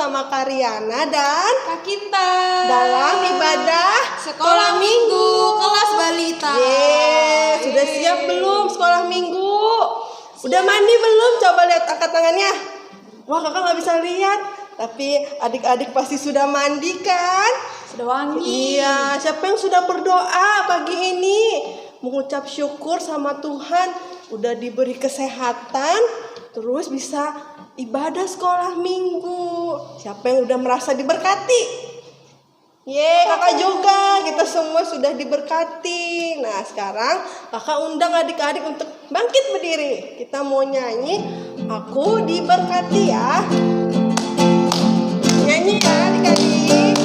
sama Karyana dan Kak Kinta dalam ibadah Sekolah Minggu kelas balita. Sudah siap belum sekolah minggu? Udah mandi belum? Coba lihat angkat tangannya. Wah, kakak nggak bisa lihat. Tapi adik-adik pasti sudah mandi kan? Sudah wangi. Iya, siapa yang sudah berdoa pagi ini? Mengucap syukur sama Tuhan udah diberi kesehatan, terus bisa ibadah sekolah minggu. Siapa yang udah merasa diberkati? Kakak juga, kita semua sudah diberkati. Nah, sekarang kakak undang adik-adik untuk bangkit berdiri. Kita mau nyanyi Aku Diberkati ya. Nyanyi ya adik-adik.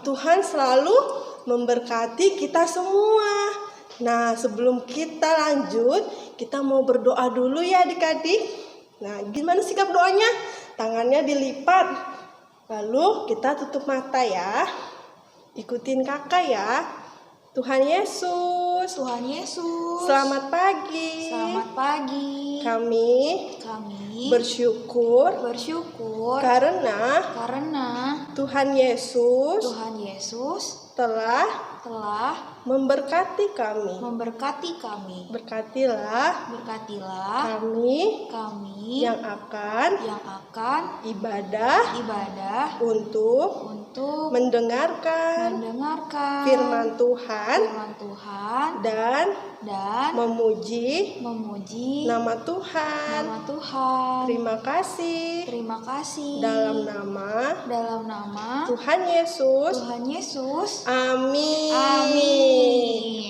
Tuhan selalu memberkati kita semua. Nah, sebelum kita lanjut, kita mau berdoa dulu ya adik-adik. Nah, gimana sikap doanya? Tangannya dilipat. Lalu kita tutup mata ya. Ikutin kakak ya. Tuhan Yesus. Tuhan Yesus. Selamat pagi. Selamat pagi. Kami bersyukur karena Tuhan Yesus telah memberkati kami. Berkatilah kami yang akan ibadah untuk mendengarkan firman Tuhan dan memuji nama Tuhan. Terima kasih. Dalam nama Tuhan Yesus. Amin.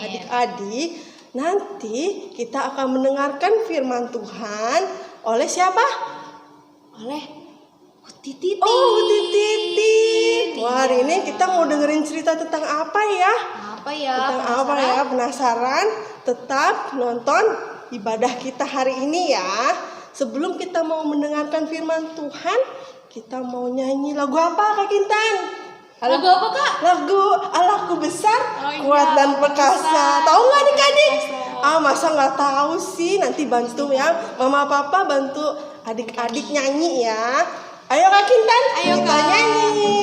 Adik-adik, nanti kita akan mendengarkan firman Tuhan oleh siapa? Oleh Uti Titi. Oh, Uti Titi. Wah, hari ini kita mau dengerin cerita tentang apa ya? Penasaran? Tetap nonton ibadah kita hari ini ya. Sebelum kita mau mendengarkan firman Tuhan, kita mau nyanyi lagu apa Kak Kintan? Lagu apa Kak? Lagu Allahku Besar, Kuat dan Perkasa. Tahu nggak adik-adik? Masa nggak tahu sih? Nanti bantu ya, Mama Papa bantu adik-adik nyanyi ya. Ayo Kak Kintan, kita nyanyi.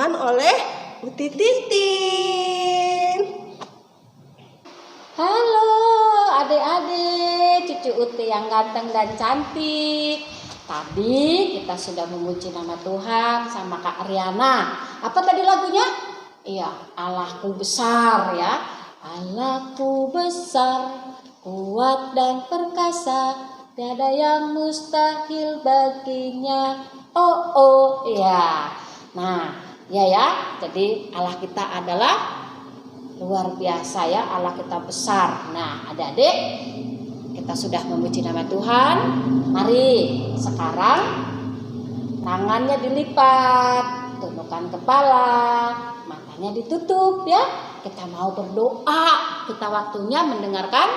Tuhan oleh Uti Titin. Halo adik-adik, cucu Uti yang ganteng dan cantik. Tadi kita sudah memuji nama Tuhan sama Kak Ariana. Apa tadi lagunya? Iya, Allahku besar ya. Allahku besar, kuat dan perkasa, tiada yang mustahil baginya. Oh, ya. Nah, ya. Jadi Allah kita adalah luar biasa ya, Allah kita besar. Nah, adik-adik, kita sudah memuji nama Tuhan. Mari sekarang tangannya dilipat, tundukkan kepala, matanya ditutup ya. Kita mau berdoa, kita waktunya mendengarkan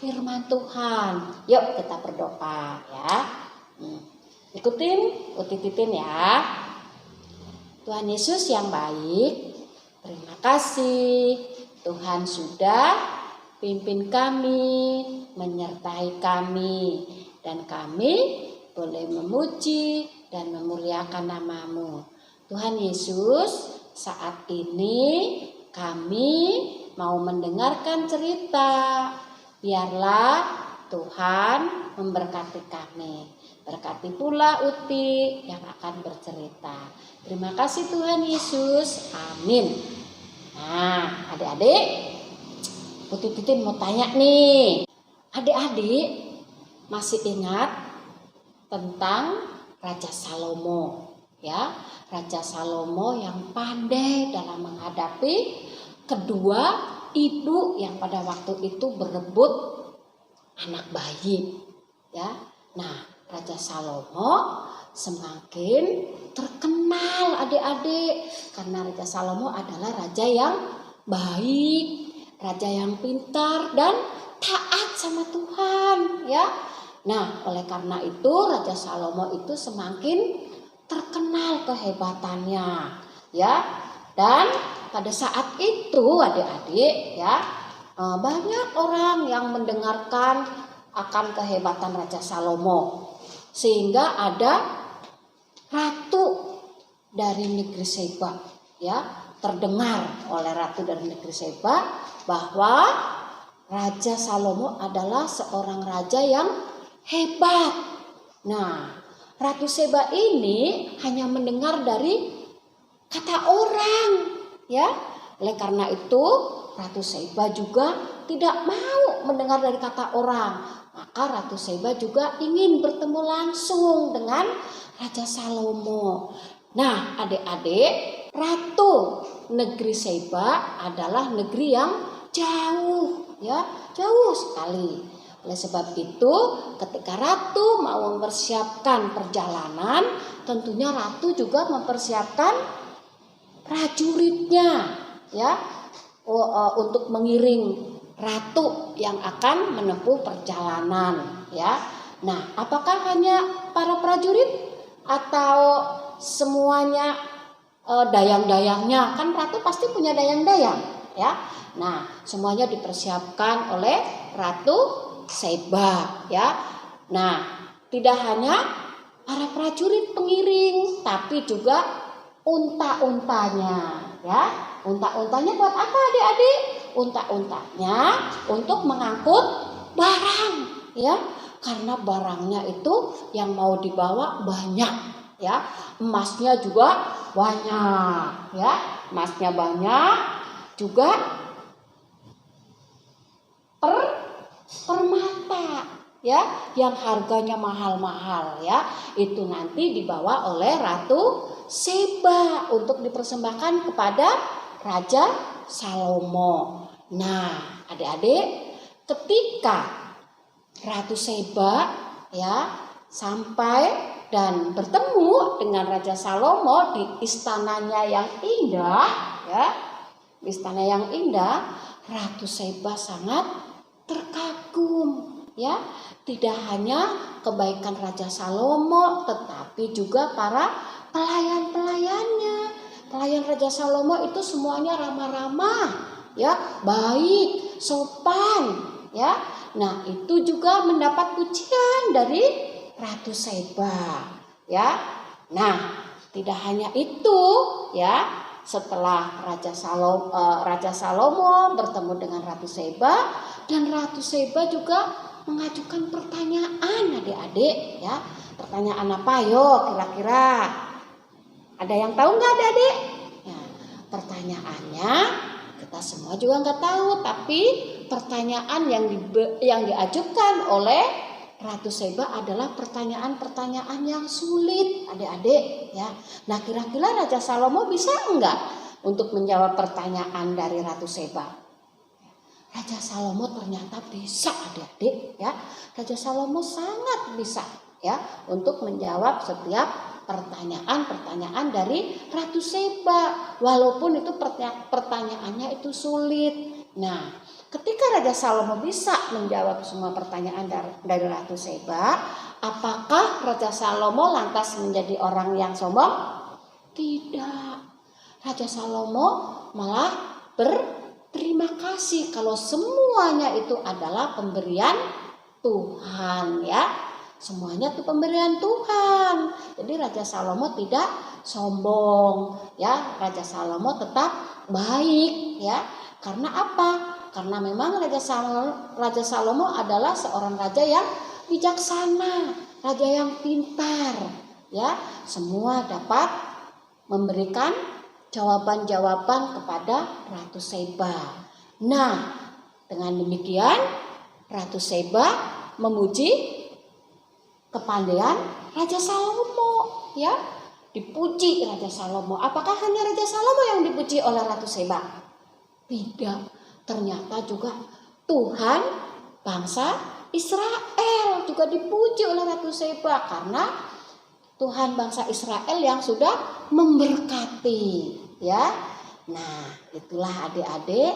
firman Tuhan. Yuk kita berdoa ya. Ikutin Uti Titin ya. Tuhan Yesus yang baik, terima kasih Tuhan sudah pimpin kami, menyertai kami, dan kami boleh memuji dan memuliakan nama-Mu. Tuhan Yesus, saat ini kami mau mendengarkan cerita. Biarlah Tuhan memberkati kami. Berkati pula Uti yang akan bercerita. Terima kasih Tuhan Yesus. Amin. Nah, adik-adik, Uti Titin mau tanya nih. Adik-adik masih ingat tentang Raja Salomo ya? Raja Salomo yang pandai dalam menghadapi kedua ibu yang pada waktu itu berebut anak bayi ya. Nah, Raja Salomo semakin terkenal adik-adik karena Raja Salomo adalah raja yang baik, raja yang pintar dan taat sama Tuhan ya. Nah, oleh karena itu Raja Salomo itu semakin terkenal kehebatannya ya. Dan pada saat itu adik-adik ya, banyak orang yang mendengarkan akan kehebatan Raja Salomo. Sehingga ada ratu dari negeri Seba ya, terdengar oleh ratu dari negeri Seba bahwa Raja Salomo adalah seorang raja yang hebat. Nah, Ratu Seba ini hanya mendengar dari kata orang ya. Oleh karena itu Ratu Seba juga tidak mau mendengar dari kata orang. Maka Ratu Seba juga ingin bertemu langsung dengan Raja Salomo. Nah, adik-adik, Ratu negeri Seba adalah negeri yang jauh ya, jauh sekali. Oleh sebab itu, ketika Ratu mau mempersiapkan perjalanan, tentunya Ratu juga mempersiapkan prajuritnya ya, untuk mengiring Ratu yang akan menempuh perjalanan ya. Nah, apakah hanya para prajurit atau semuanya dayang-dayangnya? Kan Ratu pasti punya dayang-dayang ya. Nah, semuanya dipersiapkan oleh Ratu Seba ya. Nah, tidak hanya para prajurit pengiring, tapi juga unta-untanya ya. Unta-untanya buat apa adik-adik? Unta-untanya untuk mengangkut barang ya. Karena barangnya itu yang mau dibawa banyak ya. Emasnya juga banyak ya. Emasnya banyak, juga permata ya, yang harganya mahal-mahal ya. Itu nanti dibawa oleh Ratu Seba untuk dipersembahkan kepada Raja Salomo. Nah, adik-adik, ketika Ratu Seba ya sampai dan bertemu dengan Raja Salomo di istananya yang indah ya, di istana yang indah, Ratu Seba sangat terkagum ya. Tidak hanya kebaikan Raja Salomo, tetapi juga para pelayan-pelayannya. Pelayan Raja Salomo itu semuanya ramah-ramah ya, baik, sopan ya. Nah, itu juga mendapat pujian dari Ratu Seba ya. Nah, tidak hanya itu ya, setelah Raja Salomo bertemu dengan Ratu Seba, dan Ratu Seba juga mengajukan pertanyaan adik-adik ya. Pertanyaan apa yo kira-kira? Ada yang tahu nggak adik-adik? Ya, pertanyaannya kita semua juga nggak tahu, tapi pertanyaan yang diajukan oleh Ratu Seba adalah pertanyaan-pertanyaan yang sulit adik-adik ya. Nah, kira-kira Raja Salomo bisa enggak untuk menjawab pertanyaan dari Ratu Seba? Raja Salomo ternyata bisa adik-adik ya. Raja Salomo sangat bisa ya untuk menjawab setiap pertanyaan-pertanyaan dari Ratu Seba, walaupun itu pertanyaannya itu sulit. Nah, ketika Raja Salomo bisa menjawab semua pertanyaan dari Ratu Seba, apakah Raja Salomo lantas menjadi orang yang sombong? Tidak. Raja Salomo malah berterima kasih kalau semuanya itu adalah pemberian Tuhan ya. Semuanya itu pemberian Tuhan. Jadi Raja Salomo tidak sombong ya. Raja Salomo tetap baik ya. Karena apa? Karena memang Raja Salomo adalah seorang raja yang bijaksana, raja yang pintar ya. Semua dapat memberikan jawaban-jawaban kepada Ratu Seba. Nah, dengan demikian Ratu Seba memuji kepandaian Raja Salomo ya. Dipuji Raja Salomo. Apakah hanya Raja Salomo yang dipuji oleh Ratu Seba? Tidak. Ternyata juga Tuhan bangsa Israel juga dipuji oleh Ratu Seba, karena Tuhan bangsa Israel yang sudah memberkati ya. Nah, itulah adik-adik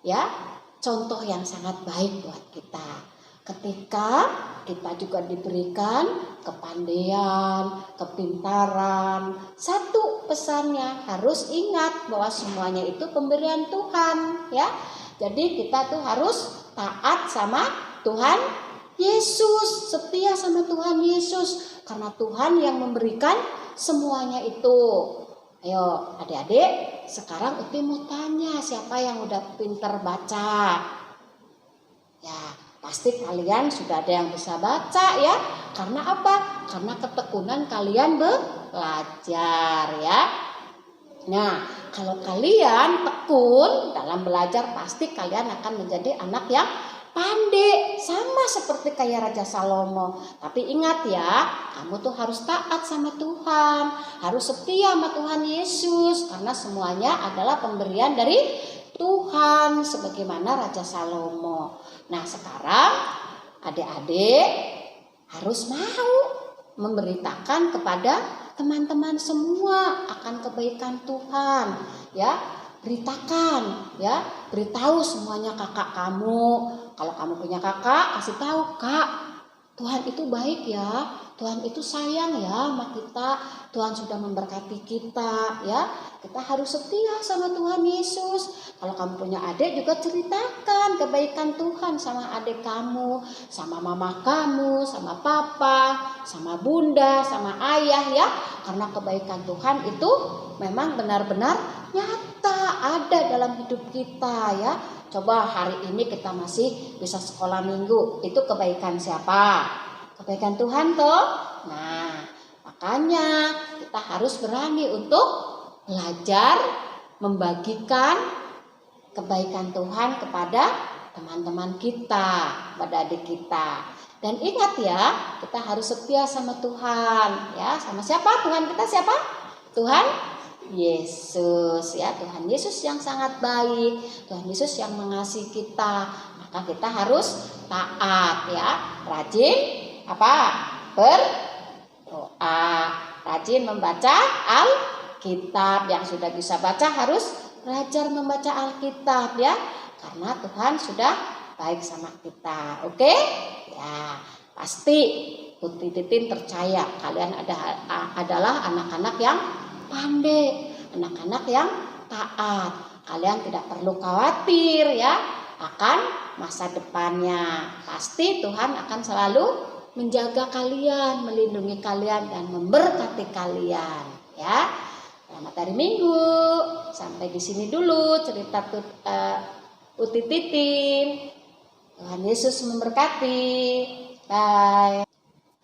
ya, contoh yang sangat baik buat kita. Ketika kita juga diberikan kepandaian, kepintaran, satu pesannya harus ingat bahwa semuanya itu pemberian Tuhan ya. Jadi kita tuh harus taat sama Tuhan Yesus, setia sama Tuhan Yesus, karena Tuhan yang memberikan semuanya itu. Ayo adik-adik, sekarang Uti mau tanya, siapa yang udah pintar baca? Ya, pasti kalian sudah ada yang bisa baca ya. Karena apa? Karena ketekunan kalian belajar ya. Nah, kalau kalian tekun dalam belajar, pasti kalian akan menjadi anak yang pandai, sama seperti kayak Raja Salomo. Tapi ingat ya, kamu tuh harus taat sama Tuhan, harus setia sama Tuhan Yesus, karena semuanya adalah pemberian dari Tuhan sebagaimana Raja Salomo. Nah, sekarang adik-adik harus mau memberitakan kepada teman-teman semua akan kebaikan Tuhan ya. Beritakan ya, beritahu semuanya kakak kamu. Kalau kamu punya kakak, kasih tahu, Kak, Tuhan itu baik ya, Tuhan itu sayang ya sama kita, Tuhan sudah memberkati kita ya. Kita harus setia sama Tuhan Yesus. Kalau kamu punya adik, juga ceritakan kebaikan Tuhan sama adik kamu, sama mama kamu, sama papa, sama bunda, sama ayah ya. Karena kebaikan Tuhan itu memang benar-benar nyata ada dalam hidup kita ya. Coba hari ini kita masih bisa sekolah minggu, itu kebaikan siapa? Kebaikan Tuhan toh. Nah, makanya kita harus berani untuk belajar membagikan kebaikan Tuhan kepada teman-teman kita, pada adik kita. Dan ingat ya, kita harus setia sama Tuhan ya. Sama siapa? Tuhan kita siapa? Tuhan Yesus ya. Tuhan Yesus yang sangat baik, Tuhan Yesus yang mengasihi kita. Maka kita harus taat ya, rajin apa? Berdoa, rajin membaca Alkitab. Yang sudah bisa baca harus belajar membaca Alkitab ya, karena Tuhan sudah baik sama kita. Oke? Ya, pasti Putri Titin percaya kalian adalah anak-anak yang pandai, anak-anak yang taat. Kalian tidak perlu khawatir ya akan masa depannya. Pasti Tuhan akan selalu menjaga kalian, melindungi kalian, dan memberkati kalian. ya. Selamat hari Minggu. Sampai di sini dulu cerita Uti Titin. Tuhan Yesus memberkati. Bye.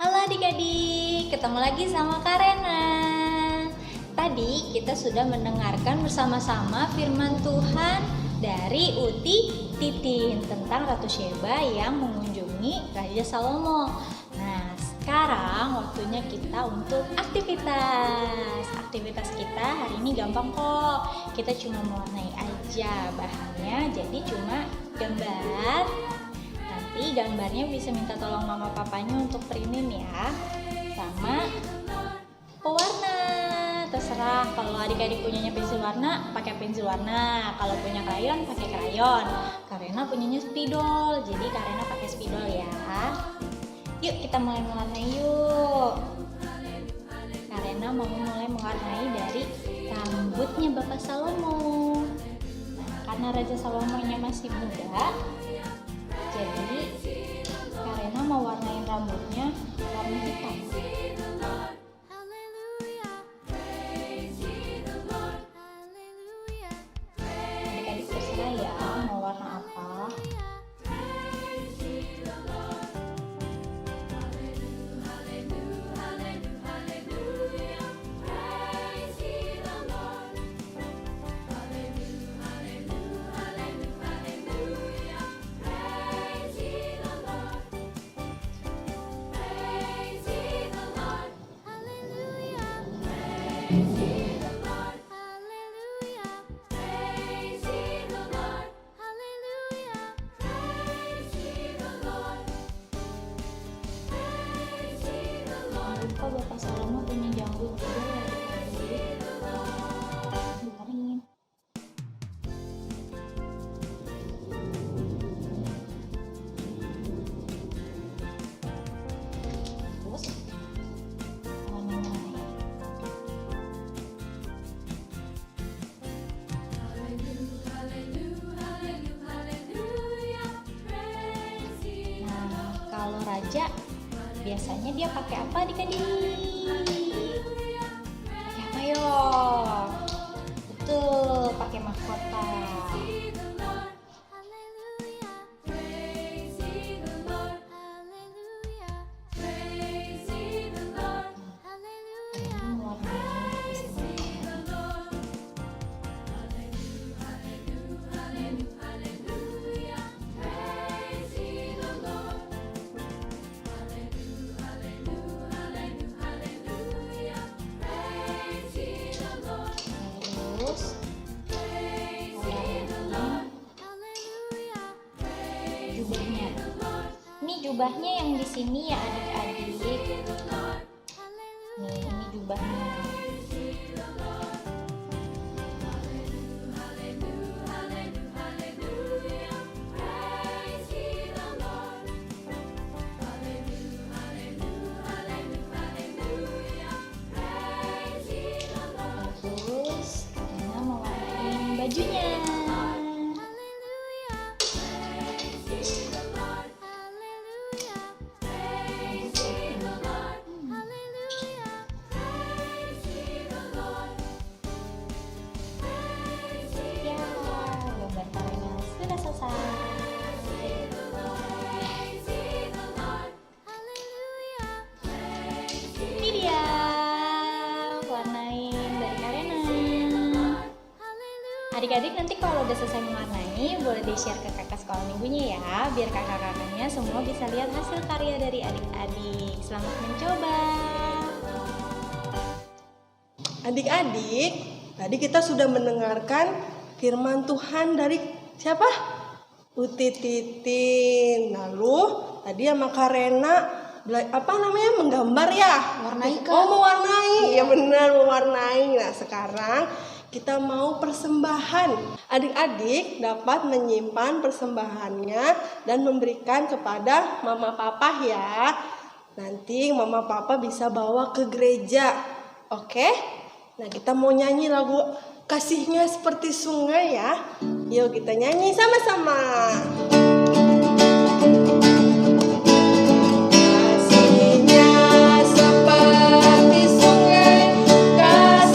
Halo adik-adik, ketemu lagi sama Kak Rena. Tadi kita sudah mendengarkan bersama-sama firman Tuhan dari Uti Titin tentang Ratu Sheba yang mengunjungi Raja Salomo. Nah, sekarang waktunya kita untuk aktivitas. Aktivitas kita hari ini gampang kok. Kita cuma mewarnai aja bahannya, jadi cuma gambar. Nanti gambarnya bisa minta tolong mama papanya untuk printin ya. Sama pewarna. Terserah, kalau adik-adik punyanya pensil warna, pakai pensil warna. Kalau punya krayon, pakai krayon. Karena punyanya spidol, jadi Karena pakai spidol ya. Yuk kita mulai mewarnai yuk. Karena mau mulai mewarnai dari rambutnya Bapak Salomo. Nah, karena Raja Salomonya masih muda, jadi Karena mau warnain rambutnya warna hitam. Adik-adik terserah ya mau warna apa. Lupa Bapak Salomo punya janggut juga ya adik-adik. Biarin. Terus warna-warna. Nah, kalau raja biasanya dia pakai apa adik-adik? Pakai apa yo? Betul, pakai mahkota. Ini warnanya di sini. Terus warnanya jubahnya. Ini jubahnya yang di sini ya adik-adik. Nih, ini jubahnya. Terus Karena mau warnain bajunya. Ya, gambar Karena sudah selesai. Ini dia warnain dari Karena. Adik-adik nanti kalau udah selesai mewarnai boleh di-share ke kakak sekolah minggunya ya, biar kakak-kakaknya semua bisa lihat hasil karya dari adik-adik. Selamat mencoba. Adik-adik, tadi kita sudah mendengarkan firman Tuhan dari siapa? Uti Titin. Lalu tadi sama Karena menggambar ya? Warnai, Kak. Oh, mewarnai. Ya benar, mewarnai. Nah, sekarang kita mau persembahan. Adik-adik dapat menyimpan persembahannya dan memberikan kepada mama papa ya. Nanti mama papa bisa bawa ke gereja. Oke? Nah, kita mau nyanyi lagu Kasihnya Seperti Sungai ya. Yuk kita nyanyi sama-sama. Kasihnya seperti sungai, kasih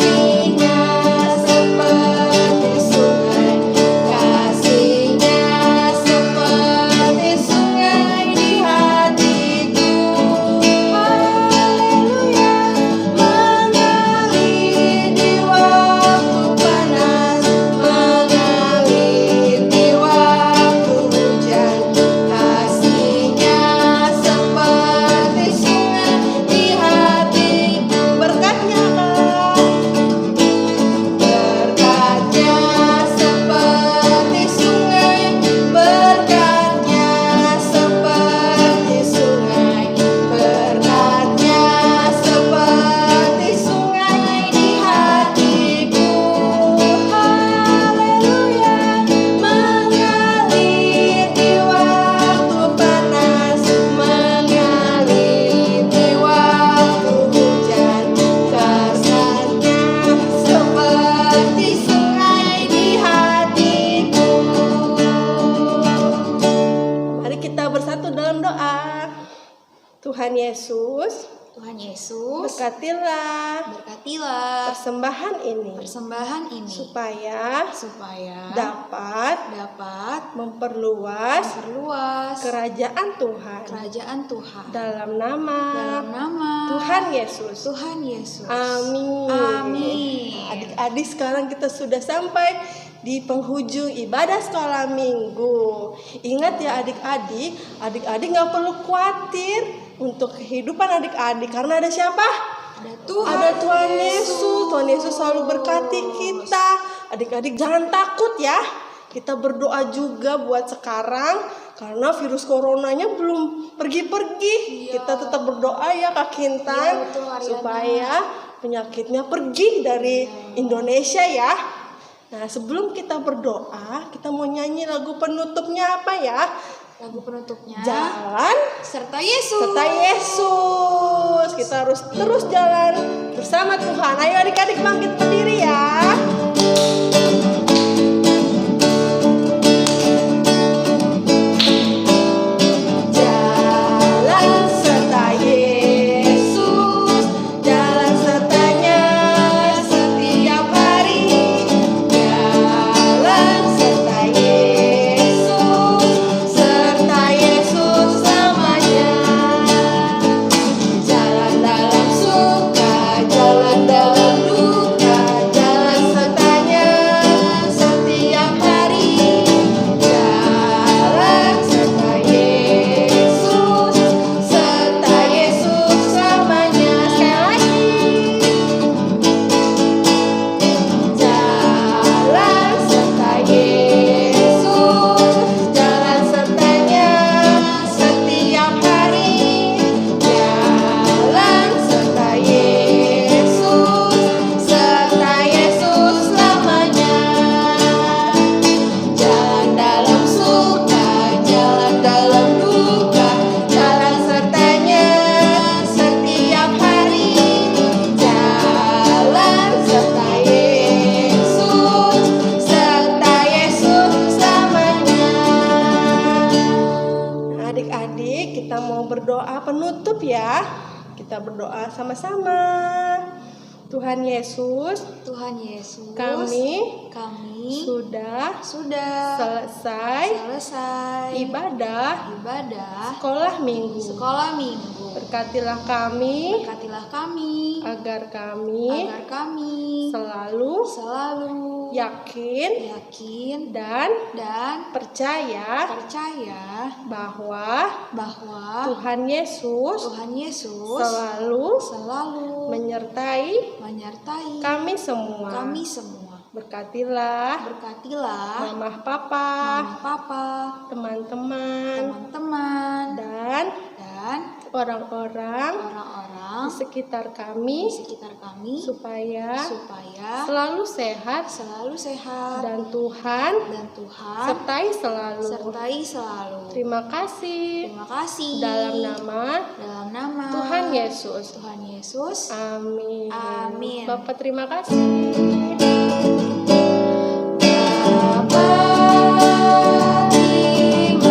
Yesus, Tuhan Yesus, berkatilah berkatilah persembahan ini supaya dapat memperluas kerajaan Tuhan dalam nama Tuhan Yesus. Amin. Adik-adik, sekarang kita sudah sampai di penghujung ibadah sekolah minggu. Ingat ya adik-adik nggak perlu khawatir untuk kehidupan adik-adik, karena ada siapa? Ada Tuhan Yesus. Tuhan Yesus selalu berkati kita. Adik-adik jangan takut ya. Kita berdoa juga buat sekarang, karena virus coronanya belum pergi-pergi. Kita tetap berdoa ya Kak Kintan, supaya penyakitnya pergi dari Indonesia ya. Nah, sebelum kita berdoa, kita mau nyanyi lagu penutupnya apa ya? Lagu penutupnya Jalan serta Yesus. Kita harus terus jalan bersama Tuhan. Ayo adik-adik bangkit berdiri ya. Jalan serta Yesus, jalan sertanya setiap hari. Jalan serta Yesus, serta Yesus selamanya. Jalan dalam suka, jalan dalam duka, jalan sertanya setiap hari. Jalan serta Yesus, serta Yesus selamanya. Sekali lagi. Jalan serta Yesus, jalan sertanya setiap hari. Jalan serta Yesus, serta Yesus selamanya. Jalan dalam suka, jalan dalam duka, jalan sertanya setiap hari. Jalan serta Yesus, serta Yesus selamanya. Nah, adik-adik, kita mau berdoa penutup ya. Kita berdoa sama-sama. Tuhan Yesus, kami sudah selesai ibadah sekolah minggu. Berkatilah kami agar kami selalu yakin dan percaya bahwa Tuhan Yesus selalu menyertai kami semua. Berkatilah Mama, Papa, teman-teman, dan orang-orang di sekitar kami, supaya selalu sehat dan Tuhan sertai selalu. Terima kasih. Dalam nama Tuhan Yesus. Amin. Bapak terima kasih. Bapak terima kasih.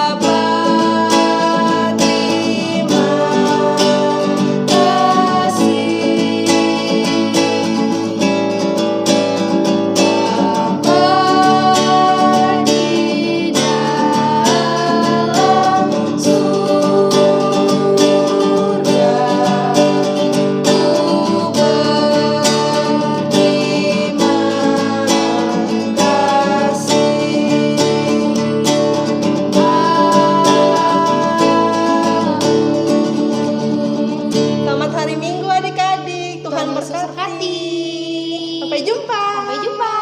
Bapak terima kasih. Bapa di dalam surga, ku berterima kasih. Selamat hari Minggu adik-adik. Tuhan berkati. Sampai jumpa.